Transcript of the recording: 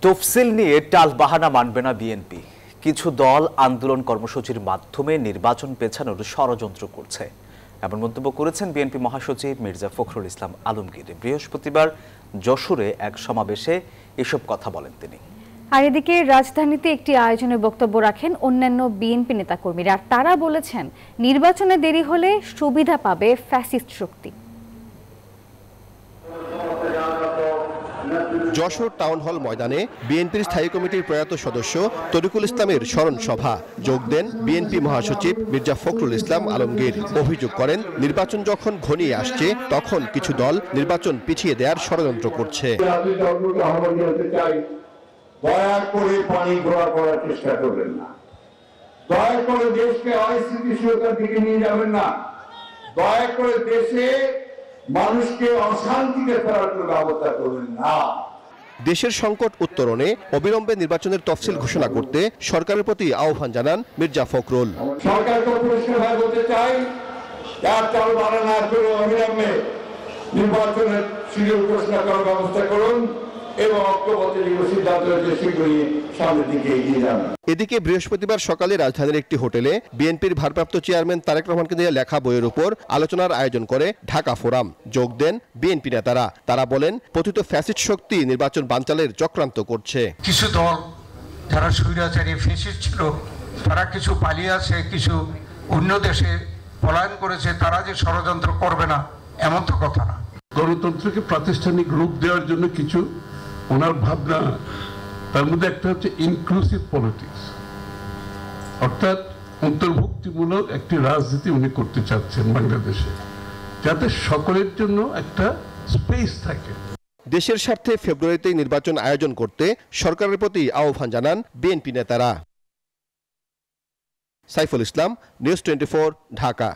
তফসিল নিয়ে টালবাহানা মানবে না বিএনপি। কিছু দল আন্দোলন কর্মসূচির মাধ্যমে নির্বাচন পেছানোর ষড়যন্ত্র করছে, এমন মন্তব্য করেছেন বিএনপি মহাসচিব মির্জা ফখরুল ইসলাম আলমগীর। বৃহস্পতিবার যশোরে এক সমাবেশে এসব কথা বলেন তিনি। আর এদিকে রাজধানীতে একটি আয়োজনে বক্তব্য রাখেন অন্যান্য বিএনপি নেতাকর্মীরা। তারা বলেছেন, নির্বাচনে দেরি হলে সুবিধা পাবে ফ্যাসিস্ট শক্তি। যশোর টাউন হল ময়দানে বিএনপির স্থায়ী কমিটির প্রয়াত সদস্য তরিকুল ইসলামের স্মরণ সভা। যোগ দেন বিএনপি মহাসচিব মির্জা ফখরুল ইসলাম আলমগীর। অভিযোগ করেন, নির্বাচন যখন ঘনিয়ে আসছে তখন কিছু দল নির্বাচন পিছিয়ে দেওয়ার ষড়যন্ত্র করছে। দয়া করে পানি ঘোলা করার চেষ্টা করবেন না, দয়া করে দেশকে অস্থিতিশীলতার দিকে নিয়ে যাবেন না, দয়া করে দেশে মানুষকে অশান্তিতে ফেরার ব্যবস্থা করবেন না। দেশের সংকট উত্তরণে অবিলম্বে নির্বাচনের তফসিল ঘোষণা করতে সরকারের প্রতি আহ্বান জানান মির্জা ফখরুল। সরকারকে পরিষ্কার বলতে চাই, চাল বাড়া না করে অবিলম্বে নির্বাচনের শিডিউল ঘোষণা করার ব্যবস্থা করুন এবং এদিকে বৃহস্পতিবার সকালে রাজধানীর একটি হোটেলে বিএনপির ভারপ্রাপ্ত চেয়ারম্যান তারেক রহমানকে নিয়ে লেখা বইয়ের উপর আলোচনার আয়োজন করে ঢাকা ফোরাম। যোগ দেন বিএনপি নেতারা। তারা বলেন, পতিত ফ্যাসিস্ট শক্তি নির্বাচন বানচালের চক্রান্ত করছে। কিছু দল যারা স্বৈরাচারী ফ্যাসিস্ট ছিল, তারা কিছু পালিয়ে আছে, কিছু অন্য দেশে পলায়ন করেছে, তারা যে ষড়যন্ত্র করবে না এমন তো কথা না। গণতন্ত্রকে প্রাতিষ্ঠানিক রূপ দেওয়ার জন্য কিছু ওনার ভাবনা, তার মধ্যে একটা হচ্ছে ইনক্লুসিভ পলিটিক্স, অর্থাৎ অন্তর্ভুক্তিমূলক একটি রাজনীতি উনি করতে চাচ্ছেন বাংলাদেশে, যাতে সকলের জন্য একটা স্পেস থাকে। দেশের স্বার্থে ফেব্রুয়ারিতেই নির্বাচন আয়োজন করতে সরকারের প্রতি আহ্বান জানান বিএনপি নেতারা। সাইফুল ইসলাম, নিউজ 24, ঢাকা।